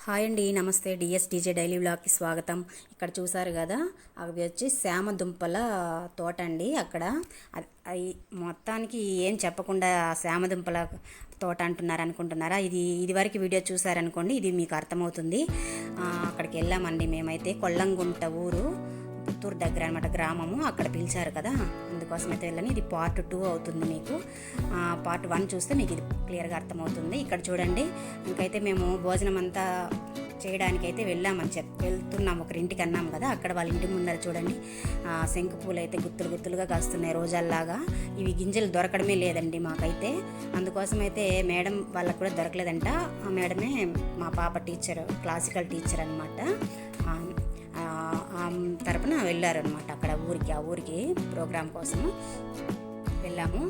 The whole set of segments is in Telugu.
హాయ్ అండి, నమస్తే. డిఎస్డీజే డైలీ వ్లాగ్కి స్వాగతం. ఇక్కడ చూసారు కదా, అవి వచ్చి శామ దుంపల తోట అండి. అక్కడ అవి మొత్తానికి ఏం చెప్పకుండా శామ దుంపల తోట అంటున్నారు అనుకుంటున్నారా? ఇదివరకు వీడియో చూసారనుకోండి, ఇది మీకు అర్థమవుతుంది. అక్కడికి వెళ్ళామండి మేమైతే. కొల్లంగుంట ఊరు, పుత్తూరు దగ్గర అనమాట, గ్రామము. అక్కడ పిలిచారు కదా, అందుకోసం అయితే వెళ్ళని. ఇది పార్ట్ 2 అవుతుంది. మీకు పార్ట్ 1 చూస్తే మీకు ఇది క్లియర్గా అర్థమవుతుంది. ఇక్కడ చూడండి, ఇంకైతే మేము భోజనం అంతా చేయడానికైతే వెళ్తున్నాం. ఒకరింటికి అన్నాం కదా, అక్కడ వాళ్ళ ఇంటి ముందర చూడండి శంకు పూలు అయితే గుత్తులు గుత్తులుగా కాస్తున్నాయి రోజాల్లాగా. ఇవి గింజలు దొరకడమే లేదండి మాకైతే. అందుకోసం అయితే మేడం వాళ్ళకు కూడా దొరకలేదంట. ఆ మేడమే మా పాప టీచర్, క్లాసికల్ టీచర్ అనమాట. తరపున వెళ్ళారనమాట అక్కడ ఆ ఊరికి ప్రోగ్రాం కోసం వెళ్ళాము.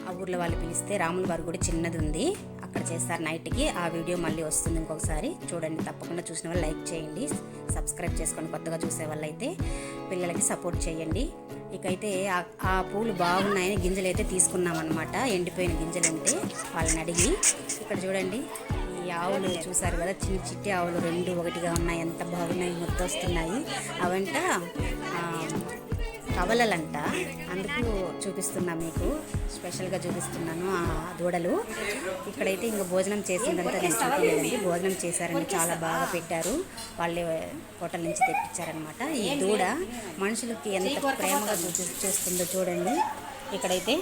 ఆ ఊర్లో వాళ్ళు పిలిస్తే రాముల వారి గుడి చిన్నది ఉంది, అక్కడ చేస్తారు నైట్కి. ఆ వీడియో మళ్ళీ వస్తుంది, ఇంకొకసారి చూడండి. తప్పకుండా చూసిన వాళ్ళు లైక్ చేయండి, సబ్స్క్రైబ్ చేసుకోండి. కొత్తగా చూసే వాళ్ళైతే పిల్లలకి సపోర్ట్ చేయండి. ఇకైతే ఆ పూలు బాగున్నాయని గింజలు అయితే తీసుకున్నాం అనమాట. ఎండిపోయిన గింజలు ఉంటే వాళ్ళని అడిగి. ఇక్కడ చూడండి, ఈ ఆవులు చూసారు కదా, చిట్టి ఆవులు 2 ఒకటిగా ఉన్నాయి. ఎంత బాగున్నాయి, ముద్దొస్తున్నాయి. అవంట కవలలంట, అందుకు చూపిస్తున్నా, మీకు స్పెషల్గా చూపిస్తున్నాను ఆ దూడలు. ఇక్కడైతే ఇంకా భోజనం చేసిందంతా నేను చూపించలేదండి. భోజనం చేశారని చాలా బాగా పెట్టారు, వాళ్ళే హోటల్ నుంచి తెప్పించారనమాట. ఈ దూడ మనుషులకి ఎంత ప్రేమగా చూస్తుందో చూడండి. ఇక్కడైతే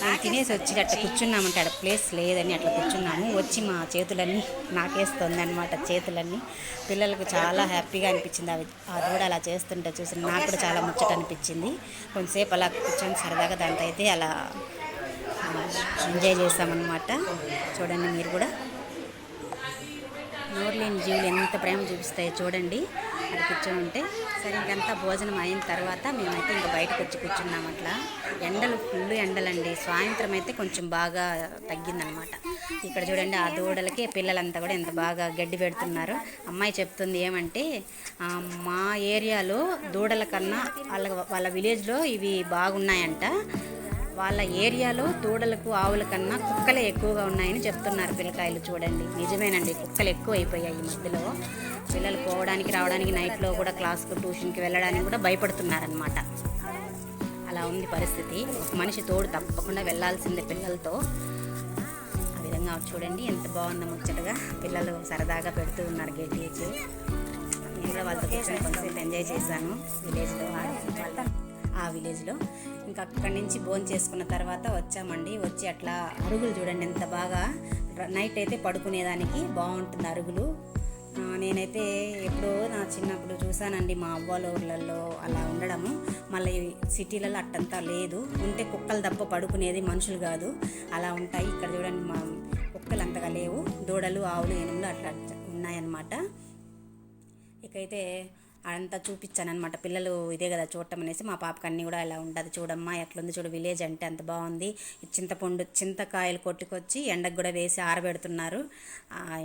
మేము తినేసి వచ్చి అట్లా కూర్చున్నామంటే అక్కడ ప్లేస్ లేదని అట్లా కూర్చున్నాము. వచ్చి మా చేతులన్నీ నాకేస్తుంది అనమాట, చేతులన్నీ. పిల్లలకు చాలా హ్యాపీగా అనిపించింది ఆ దూడ అలా చేస్తుంటే చూసి. నాకు కూడా చాలా ముచ్చట అనిపించింది. కొంతసేపు అలా కూర్చొని సరదాగా దాంతో అయితే అలా ఎంజాయ్ చేస్తామన్నమాట. చూడండి మీరు కూడా. నోరులేని జీవులు ఎంత ప్రేమ చూపిస్తాయో చూడండి, అది కూర్చొని ఉంటే. సరే, ఇంకంతా భోజనం అయిన తర్వాత మేమైతే ఇంకా బయటకు వచ్చి కూర్చున్నాం. అట్లా ఎండలు, ఫుల్ ఎండలండి. సాయంత్రం అయితే కొంచెం బాగా తగ్గిందనమాట. ఇక్కడ చూడండి, ఆ దూడలకి పిల్లలంతా కూడా ఎంత బాగా గడ్డి పెడుతున్నారు. అమ్మాయి చెప్తుంది ఏమంటే, మా ఏరియాలో దూడల కన్నా వాళ్ళ విలేజ్లో ఇవి బాగున్నాయంట. వాళ్ళ ఏరియాలో దూడలకు ఆవుల కన్నా కుక్కలే ఎక్కువగా ఉన్నాయని చెప్తున్నారు పిల్లకాయలు. చూడండి, నిజమేనండి, కుక్కలు ఎక్కువ అయిపోయాయి ఈ మధ్యలో. పిల్లలు పోవడానికి రావడానికి, నైట్లో కూడా క్లాస్కు ట్యూషన్కి వెళ్ళడానికి కూడా భయపడుతున్నారనమాట. అలా ఉంది పరిస్థితి. ఒక మనిషి తోడు తప్పకుండా వెళ్ళాల్సిందే పిల్లలతో. ఆ విధంగా చూడండి ఎంత బాగుందో ముచ్చటగా. పిల్లలు సరదాగా పెడుతూ ఉన్నారు గడ్డేసి. నేను కూడా వాళ్ళతో కూర్చొని కొంచెంసేపు ఎంజాయ్ చేశాను ఆ విలేజ్లో. ఇంకా అక్కడి నుంచి భోజనం చేసుకున్న తర్వాత వచ్చామండి. వచ్చి అట్లా అరుగులు చూడండి ఎంత బాగా. నైట్ అయితే పడుకునేదానికి బాగుంటుంది అరుగులు. నేనైతే ఎప్పుడో నా చిన్నప్పుడు చూసానండి మా అవ్వాల ఊర్లలో అలా ఉండడము. మళ్ళీ సిటీలలో అట్టంతా లేదు. ఉంటే కుక్కలు తప్ప పడుకునేది, మనుషులు కాదు. అలా ఉంటాయి. ఇక్కడ చూడండి, మా కుక్కలు అంతగా లేవు. దూడలు, ఆవులు, ఏనుగులు అట్లా ఉన్నాయన్నమాట. ఇకైతే అంతా చూపించాను అనమాట. పిల్లలు ఇదే కదా చూడటం అనేసి మా పాపకి అన్నీ కూడా ఇలా ఉంటుంది. చూడమ్మా ఎట్లుంది చూడు, విలేజ్ అంటే అంత బాగుంది. చింతకాయలు కొట్టుకొచ్చి ఎండకు కూడా వేసి ఆరబెడుతున్నారు,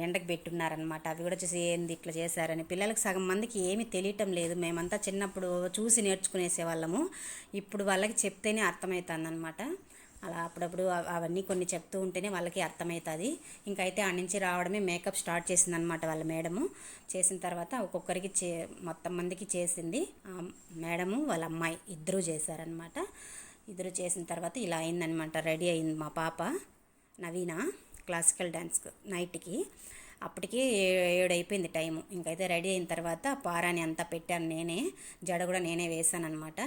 ఎండకు పెట్టున్నారనమాట. అవి కూడా చూసి ఏంది ఇట్లా చేశారని. పిల్లలకు సగం మందికి ఏమీ తెలియటం లేదు. మేమంతా చిన్నప్పుడు చూసి నేర్చుకునేసే వాళ్ళము. ఇప్పుడు వాళ్ళకి చెప్తేనే అర్థమవుతుంది అనమాట. అలా అప్పుడప్పుడు అవన్నీ కొన్ని చెప్తూ ఉంటేనే వాళ్ళకి అర్థమవుతుంది. ఇంకైతే ఆ నుంచి రావడమే మేకప్ స్టార్ట్ చేసింది అనమాట వాళ్ళ మేడము. చేసిన తర్వాత ఒక్కొక్కరికి మొత్తం మందికి చేసింది. మేడము వాళ్ళ అమ్మాయి ఇద్దరూ చేశారనమాట. ఇద్దరు చేసిన తర్వాత ఇలా అయిందనమాట. రెడీ అయింది మా పాప నవీన క్లాసికల్ డ్యాన్స్ నైట్కి. అప్పటికి 7 అయిపోయింది టైము. ఇంకైతే రెడీ అయిన తర్వాత పారాని అంతా పెట్టాను నేనే, జడ కూడా నేనే వేసాను అనమాట.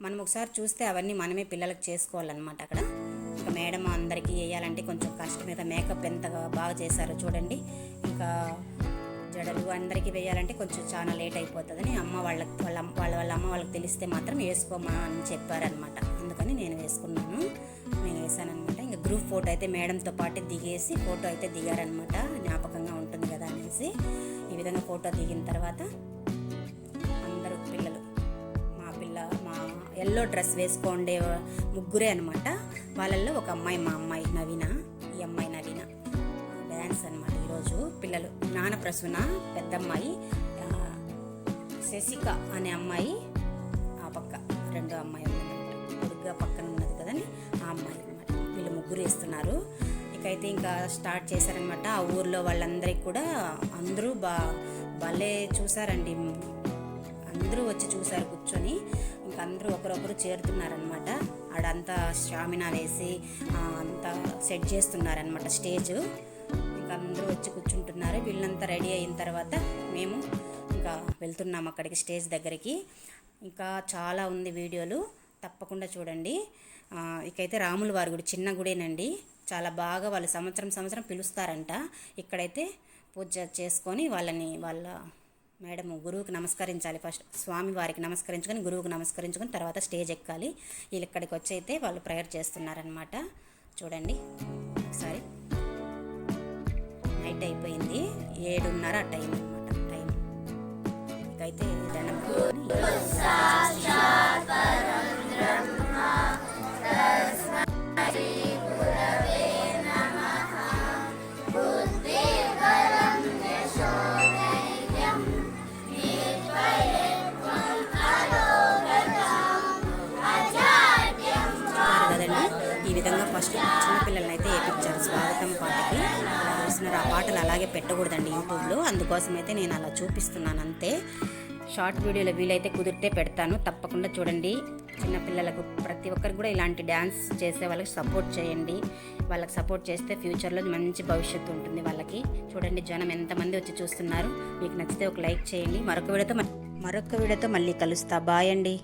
మనం ఒకసారి చూస్తే అవన్నీ మనమే పిల్లలకు చేసుకోవాలన్నమాట. అక్కడ ఇంకా మేడం అందరికీ వేయాలంటే కొంచెం కష్టమేద. మేకప్ ఎంత బాగా చేశారో చూడండి. ఇంకా జడలు అందరికీ వేయాలంటే కొంచెం చాలా లేట్ అయిపోతుందని అమ్మ వాళ్ళ అమ్మ వాళ్ళకి తెలిస్తే మాత్రం వేసుకోమా అని చెప్పారనమాట. అందుకని నేను వేసుకున్నాను, నేను వేసానమాట. ఇంకా గ్రూప్ ఫోటో అయితే మేడంతో పాటు దిగేసి ఫోటో అయితే దిగారనమాట, జ్ఞాపకంగా ఉంటుంది కదా అనేసి. ఈ విధంగా ఫోటో దిగిన తర్వాత అందరూ పిల్లలు, మా ఎల్లో డ్రెస్ వేసుకోండే ముగ్గురే అనమాట. వాళ్ళల్లో ఒక అమ్మాయి, మా అమ్మాయి నవీన, ఈ అమ్మాయి నవీన డ్యాన్స్ అనమాట. ఈరోజు పిల్లలు జ్ఞానప్రసూన పెద్దమ్మాయి, శశిక అనే అమ్మాయి ఆ పక్క, రెండో అమ్మాయి ఉందన్నమాట, పొడుగ్గా పక్కన ఉన్నది కదని ఆ అమ్మాయి అనమాట. వీళ్ళు ముగ్గురు వేస్తున్నారు. ఇక ఇంకైతే ఇంకా స్టార్ట్ చేశారనమాట. ఆ ఊర్లో వాళ్ళందరికీ కూడా అందరూ భలే చూసారండి. అందరూ వచ్చి చూసారు కూర్చొని. ఇంక అందరూ ఒకరొకరు చేరుతున్నారనమాట. ఆడంతా స్టామినా వేసి అంతా సెట్ చేస్తున్నారనమాట స్టేజ్. ఇంకా అందరూ వచ్చి కూర్చుంటున్నారు. వీళ్ళంతా రెడీ అయిన తర్వాత మేము ఇంకా వెళ్తున్నాం అక్కడికి, స్టేజ్ దగ్గరికి. ఇంకా చాలా ఉంది వీడియోలు, తప్పకుండా చూడండి. ఇకైతే రాముల వారి గుడి, చిన్న గుడేనండి. చాలా బాగా వాళ్ళు సంవత్సరం పిలుస్తారంట. ఇక్కడైతే పూజ చేసుకొని వాళ్ళ మేడం గురువుకి నమస్కరించాలి. ఫస్ట్ స్వామి వారికి నమస్కరించుకొని, గురువుకి నమస్కరించుకొని తర్వాత స్టేజ్ ఎక్కాలి. వీళ్ళు ఇక్కడికి వచ్చి అయితే వాళ్ళు ప్రేయర్ చేస్తున్నారనమాట. చూడండి ఒకసారి. నైట్ అయిపోయింది, 7:30 ఆ టైం అనమాట. టైం ఇంకైతే దండం ఈ విధంగా ఫస్ట్ చిన్నపిల్లల్ని అయితే వేయించారు స్వాగతం పాటకి. అలా చూస్తున్నారు. ఆ పాటలు అలాగే పెట్టకూడదండి యూట్యూబ్లో, అందుకోసం అయితే నేను అలా చూపిస్తున్నాను అంతే. షార్ట్ వీడియోలో వీలైతే కుదిరితే పెడతాను, తప్పకుండా చూడండి. చిన్నపిల్లలకు ప్రతి ఒక్కరికి కూడా ఇలాంటి డ్యాన్స్ చేసే వాళ్ళకి సపోర్ట్ చేయండి. వాళ్ళకి సపోర్ట్ చేస్తే ఫ్యూచర్లో మంచి భవిష్యత్తు ఉంటుంది వాళ్ళకి. చూడండి జనం ఎంతమంది వచ్చి చూస్తున్నారు. మీకు నచ్చితే ఒక లైక్ చేయండి. మరొక వీడియోతో మళ్ళీ కలుస్తా. బాయ్ అండి.